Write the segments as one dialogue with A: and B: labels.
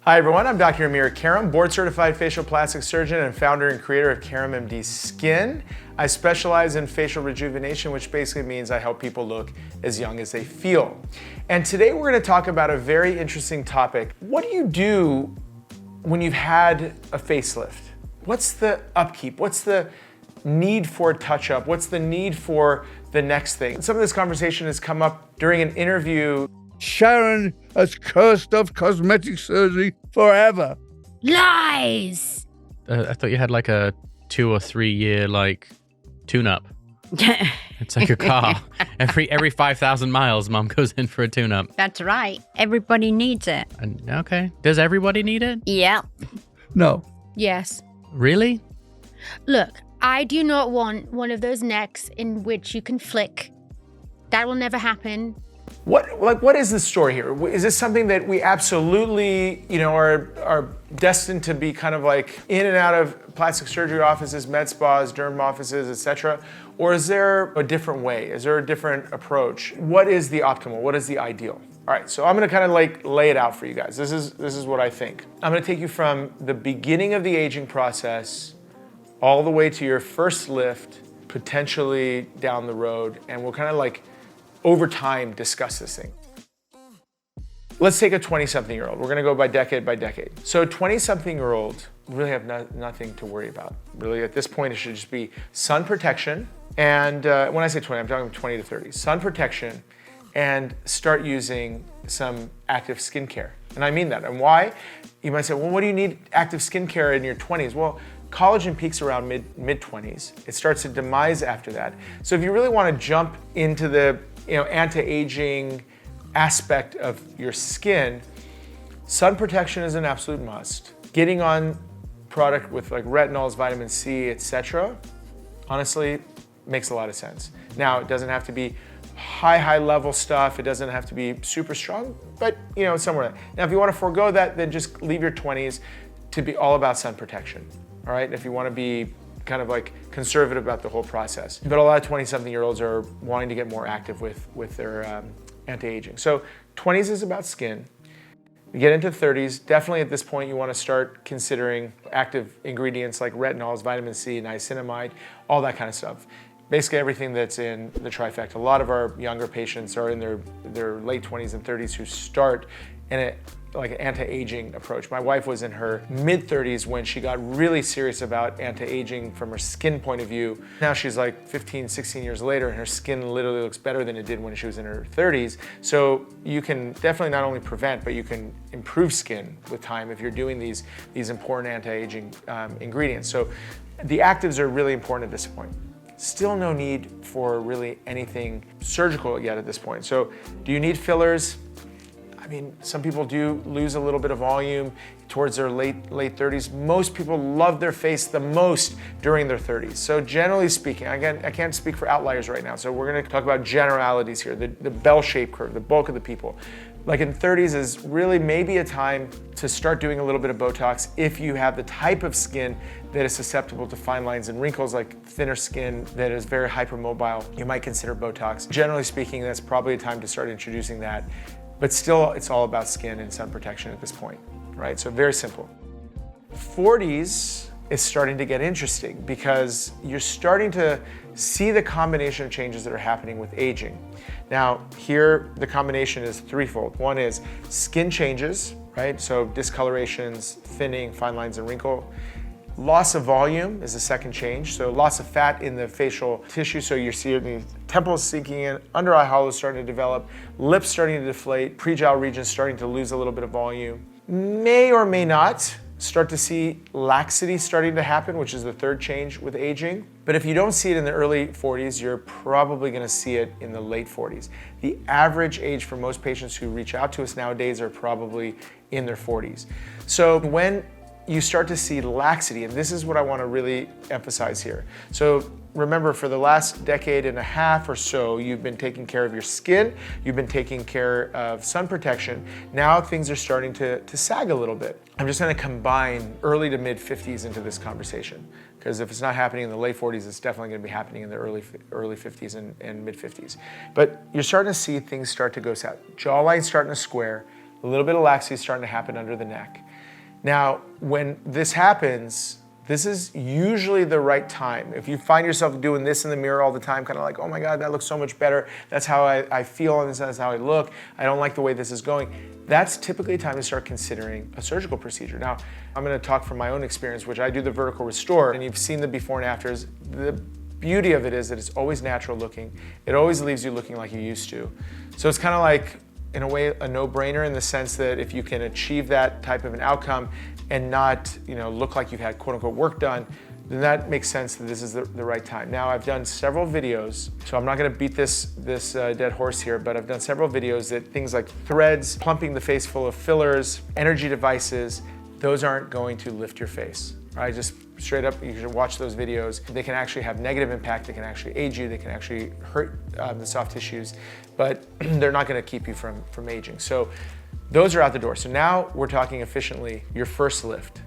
A: Hi everyone, I'm Dr. Karam, board certified facial plastic surgeon and founder and creator of KaramMD Skin. I specialize in facial rejuvenation, which basically means I help people look as young as they feel. And today we're going to talk about a very interesting topic. What do you do when you've had a facelift? What's the upkeep? What's the need for a touch-up? What's the need for the next thing? Some of this conversation has come up during an interview.
B: Sharon has cursed off cosmetic surgery forever.
C: Lies!
D: I thought you had like a 2 or 3 year tune-up. It's like a car. Every 5,000 miles, mom goes in for a tune-up.
C: That's right. Everybody needs it.
D: Okay. Does everybody need it?
C: Yeah.
B: No.
C: Yes.
D: Really?
C: Look, I do not want one of those necks in which you can flick. That will never happen.
A: What is the story here? Is this something that we absolutely, are destined to be kind of like in and out of plastic surgery offices, med spas, derm offices, etc.? Or is there a different way? Is there a different approach? What is the optimal? What is the ideal? All right, so I'm gonna kind of like lay it out for you guys. This is what I think. I'm gonna take you from the beginning of the aging process all the way to your first lift, potentially down the road, and we'll kind of like over time discuss this thing. Let's take a 20-something-year-old. We're gonna go by decade. So a 20-something-year-old really have nothing to worry about. Really, at this point, it should just be sun protection. And when I say 20, I'm talking 20 to 30. Sun protection and start using some active skincare. And I mean that. And why? You might say, well, what do you need active skincare in your 20s? Well, collagen peaks around mid-20s. It starts to demise after that. So if you really wanna jump into the anti-aging aspect of your skin, sun protection is an absolute must. Getting on product with like retinols, vitamin C, etc., honestly, makes a lot of sense. Now, it doesn't have to be high level stuff. It doesn't have to be super strong, but somewhere. Now, if you want to forego that, then just leave your 20s to be all about sun protection. All right, if you want to be kind of like conservative about the whole process. But a lot of 20-something-year-olds are wanting to get more active with their anti-aging. So 20s is about skin. You get into 30s, definitely at this point you want to start considering active ingredients like retinols, vitamin C, niacinamide, all that kind of stuff. Basically everything that's in the trifecta. A lot of our younger patients are in their late 20s and 30s who start in an anti-aging approach. My wife was in her mid-30s when she got really serious about anti-aging from her skin point of view. Now she's like 15, 16 years later and her skin literally looks better than it did when she was in her 30s. So you can definitely not only prevent, but you can improve skin with time if you're doing these important anti-aging ingredients. So the actives are really important at this point. Still no need for really anything surgical yet at this point. So do you need fillers? I mean, some people do lose a little bit of volume towards their late 30s. Most people love their face the most during their 30s. So generally speaking, again, I can't speak for outliers right now, so we're gonna talk about generalities here, the bell-shaped curve, the bulk of the people. Like in 30s is really maybe a time to start doing a little bit of Botox if you have the type of skin that is susceptible to fine lines and wrinkles, like thinner skin that is very hypermobile. You might consider Botox. Generally speaking, that's probably a time to start introducing that. But still, it's all about skin and sun protection at this point, right? So very simple. 40s is starting to get interesting because you're starting to see the combination of changes that are happening with aging. Now, here, the combination is threefold. One is skin changes, right? So discolorations, thinning, fine lines, and wrinkle. Loss of volume is the second change. So loss of fat in the facial tissue. So you're seeing the temples sinking in, under eye hollows starting to develop, lips starting to deflate, pre-jowl regions starting to lose a little bit of volume. May or may not start to see laxity starting to happen, which is the third change with aging. But if you don't see it in the early 40s, you're probably gonna see it in the late 40s. The average age for most patients who reach out to us nowadays are probably in their 40s. So when you start to see laxity, and this is what I want to really emphasize here. So remember, for the last decade and a half or so, you've been taking care of your skin, you've been taking care of sun protection. Now things are starting to sag a little bit. I'm just going to combine early to mid 50s into this conversation, because if it's not happening in the late 40s, it's definitely going to be happening in the early 50s and mid 50s. But you're starting to see things start to go south. Jawline starting to square, a little bit of laxity starting to happen under the neck. Now, when this happens, this is usually the right time. If you find yourself doing this in the mirror all the time, kind of like, oh my God, that looks so much better. That's how I feel and that's how I look. I don't like the way this is going. That's typically a time to start considering a surgical procedure. Now, I'm gonna talk from my own experience, which I do the vertical restore, and you've seen the before and afters. The beauty of it is that it's always natural looking. It always leaves you looking like you used to. So it's kind of like, in a way, a no-brainer in the sense that if you can achieve that type of an outcome and not, look like you've had quote-unquote work done, then that makes sense that this is the right time. Now, I've done several videos, so I'm not gonna beat this dead horse here, but I've done several videos that things like threads, plumping the face full of fillers, energy devices, those aren't going to lift your face. Right? Just straight up, you should watch those videos. They can actually have negative impact, they can actually age you, they can actually hurt the soft tissues, but they're not gonna keep you from aging. So those are out the door. So now we're talking efficiently your first lift,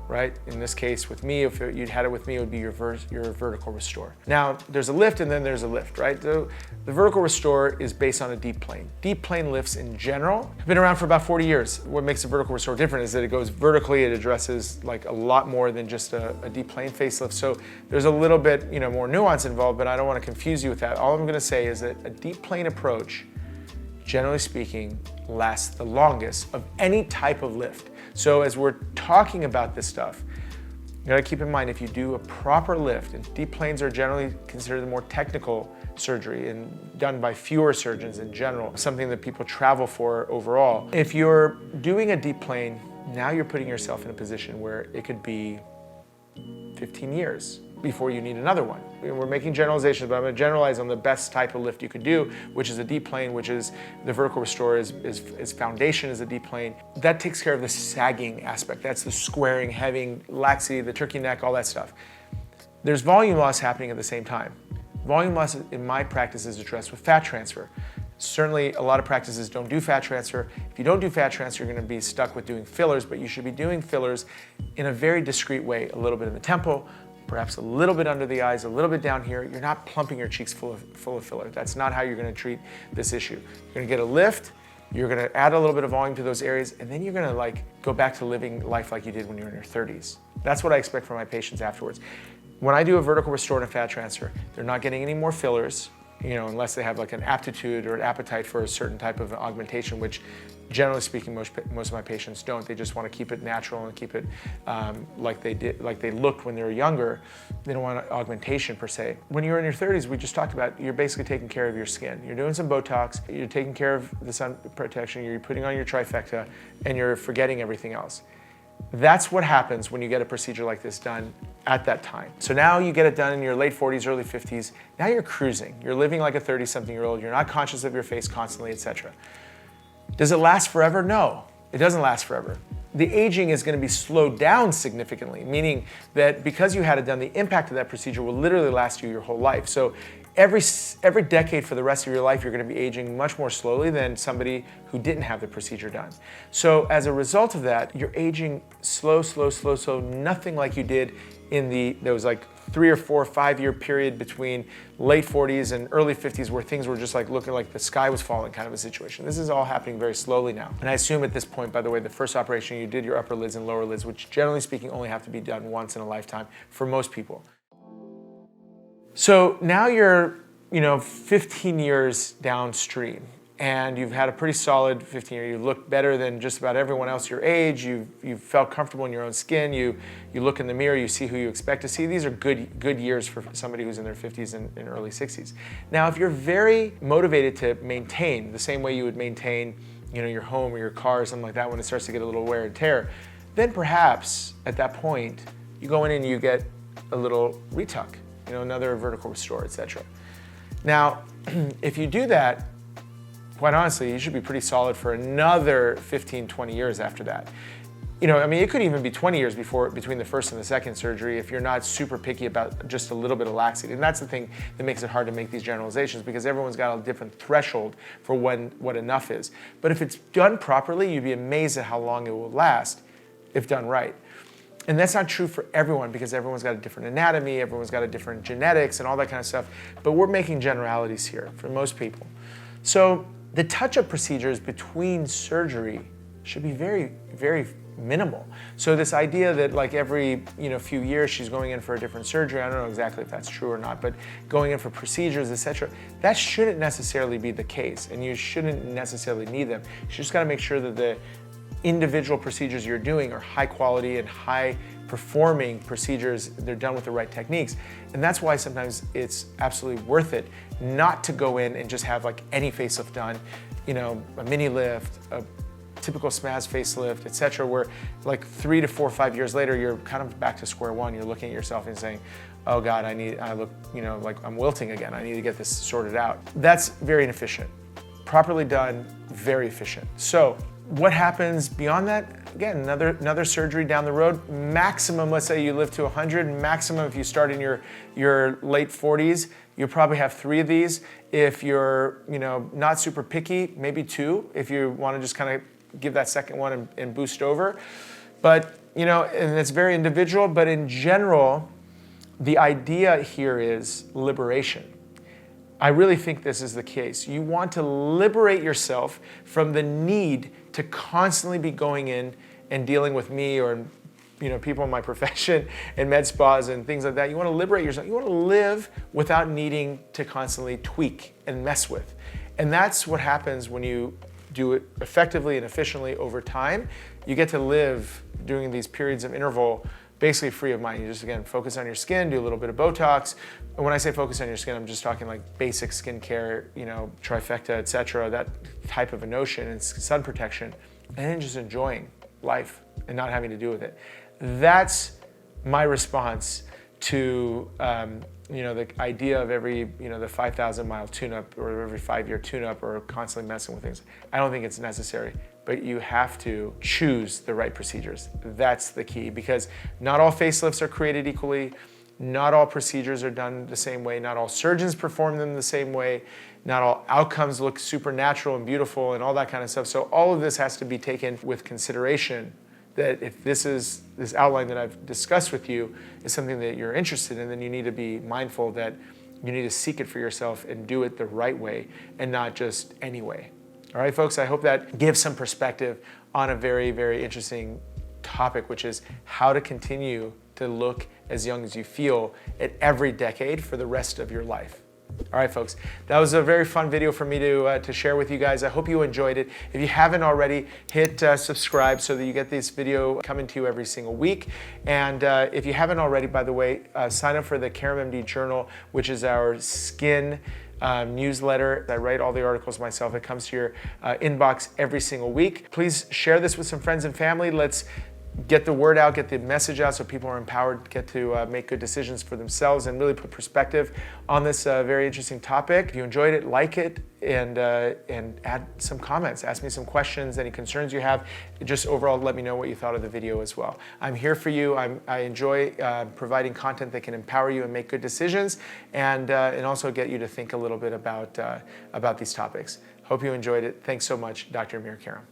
A: right? In this case with me, if you'd had it with me, it would be your vertical restore. Now there's a lift and then there's a lift, right? The vertical restore is based on a deep plane. Deep plane lifts in general have been around for about 40 years. What makes a vertical restore different is that it goes vertically, it addresses like a lot more than just a deep plane facelift. So there's a little bit more nuance involved, but I don't want to confuse you with that. All I'm gonna say is that a deep plane approach, generally speaking, lasts the longest of any type of lift. So as we're talking about this stuff, you gotta keep in mind if you do a proper lift, and deep planes are generally considered the more technical surgery and done by fewer surgeons in general, something that people travel for overall. If you're doing a deep plane, now you're putting yourself in a position where it could be 15 years before you need another one. We're making generalizations, but I'm gonna generalize on the best type of lift you could do, which is a deep plane, which is the vertical restore is foundation is a deep plane. That takes care of the sagging aspect. That's the squaring, having laxity, the turkey neck, all that stuff. There's volume loss happening at the same time. Volume loss in my practice is addressed with fat transfer. Certainly, a lot of practices don't do fat transfer. If you don't do fat transfer, you're gonna be stuck with doing fillers, but you should be doing fillers in a very discreet way, a little bit in the temple, perhaps a little bit under the eyes, a little bit down here. You're not plumping your cheeks full of filler. That's not how you're gonna treat this issue. You're gonna get a lift, you're gonna add a little bit of volume to those areas, and then you're gonna go back to living life like you did when you were in your 30s. That's what I expect from my patients afterwards. When I do a vertical restore and a fat transfer, they're not getting any more fillers, unless they have like an aptitude or an appetite for a certain type of augmentation, which generally speaking, most of my patients don't. They just want to keep it natural and keep it like they looked when they were younger. They don't want augmentation per se. When you're in your 30s, we just talked about, you're basically taking care of your skin. You're doing some Botox, you're taking care of the sun protection, you're putting on your trifecta, and you're forgetting everything else. That's what happens when you get a procedure like this done at that time. So now you get it done in your late 40s, early 50s. Now you're cruising. You're living like a 30-something-year-old. You're not conscious of your face constantly, etc. Does it last forever? No, it doesn't last forever. The aging is going to be slowed down significantly, meaning that because you had it done, the impact of that procedure will literally last you your whole life. So every decade for the rest of your life, you're going to be aging much more slowly than somebody who didn't have the procedure done. So as a result of that, you're aging slow, nothing like you did in there was like 3 or 4 or 5 year period between late 40s and early 50s where things were just like looking like the sky was falling kind of a situation. This is all happening very slowly now. And I assume at this point, by the way, the first operation you did your upper lids and lower lids, which generally speaking only have to be done once in a lifetime for most people. So now you're 15 years downstream and you've had a pretty solid 15 years. You look better than just about everyone else your age. You've felt comfortable in your own skin. You look in the mirror, you see who you expect to see. These are good years for somebody who's in their 50s and early 60s. Now, if you're very motivated to maintain the same way you would maintain your home or your car or something like that when it starts to get a little wear and tear, then perhaps at that point, you go in and you get a little retuck, another vertical restore, etc. Now, if you do that, quite honestly, you should be pretty solid for another 15, 20 years after that. It could even be 20 years between the first and the second surgery if you're not super picky about just a little bit of laxity. And that's the thing that makes it hard to make these generalizations because everyone's got a different threshold for what enough is. But if it's done properly, you'd be amazed at how long it will last if done right. And that's not true for everyone because everyone's got a different anatomy, everyone's got a different genetics and all that kind of stuff. But we're making generalities here for most people. So the touch-up procedures between surgery should be very, very minimal. So this idea that like every few years she's going in for a different surgery, I don't know exactly if that's true or not, but going in for procedures, etc., that shouldn't necessarily be the case, and you shouldn't necessarily need them. You just got to make sure that the individual procedures you're doing are high quality and high performing procedures. They're done with the right techniques. And that's why sometimes it's absolutely worth it not to go in and just have like any facelift done, a mini lift, a typical SMAS facelift, etc., where like 3 to 4 or 5 years later, you're kind of back to square one. You're looking at yourself and saying, oh God, I look, like I'm wilting again. I need to get this sorted out. That's very inefficient. Properly done, very efficient. So what happens beyond that? Again, another surgery down the road. Maximum, let's say you live to 100, maximum if you start in your late 40s, you'll probably have 3 of these. If you're not super picky, maybe 2 if you want to just kind of give that second one and boost over. But, and it's very individual, but in general, the idea here is liberation. I really think this is the case. You want to liberate yourself from the need to constantly be going in and dealing with me or people in my profession and med spas and things like that. You want to liberate yourself. You want to live without needing to constantly tweak and mess with. And that's what happens when you do it effectively and efficiently over time. You get to live during these periods of interval basically free of mind. You just, again, focus on your skin, do a little bit of Botox. And when I say focus on your skin, I'm just talking like basic skincare, trifecta, etc., that type of a notion, and sun protection, and then just enjoying life and not having to do with it. That's my response to the idea of every, the 5,000 mile tune-up or every 5-year tune-up or constantly messing with things. I don't think it's necessary, but you have to choose the right procedures. That's the key, because not all facelifts are created equally. Not all procedures are done the same way. Not all surgeons perform them the same way. Not all outcomes look super natural and beautiful and all that kind of stuff. So all of this has to be taken with consideration, that if this outline that I've discussed with you is something that you're interested in, then you need to be mindful that you need to seek it for yourself and do it the right way and not just any way. All right, folks, I hope that gives some perspective on a very, very interesting topic, which is how to continue to look as young as you feel at every decade for the rest of your life. All right, folks, that was a very fun video for me to share with you guys. I hope you enjoyed it. If you haven't already, hit subscribe so that you get this video coming to you every single week. And if you haven't already, by the way, sign up for the KaramMD Journal, which is our skin newsletter. I write all the articles myself. It comes to your inbox every single week. Please share this with some friends and family. Let's get the word out, get the message out so people are empowered, get to make good decisions for themselves and really put perspective on this very interesting topic. If you enjoyed it, like it, and add some comments. Ask me some questions, any concerns you have. Just overall, let me know what you thought of the video as well. I'm here for you. I enjoy providing content that can empower you and make good decisions, and also get you to think a little bit about these topics. Hope you enjoyed it. Thanks so much, Dr. Amir Karam.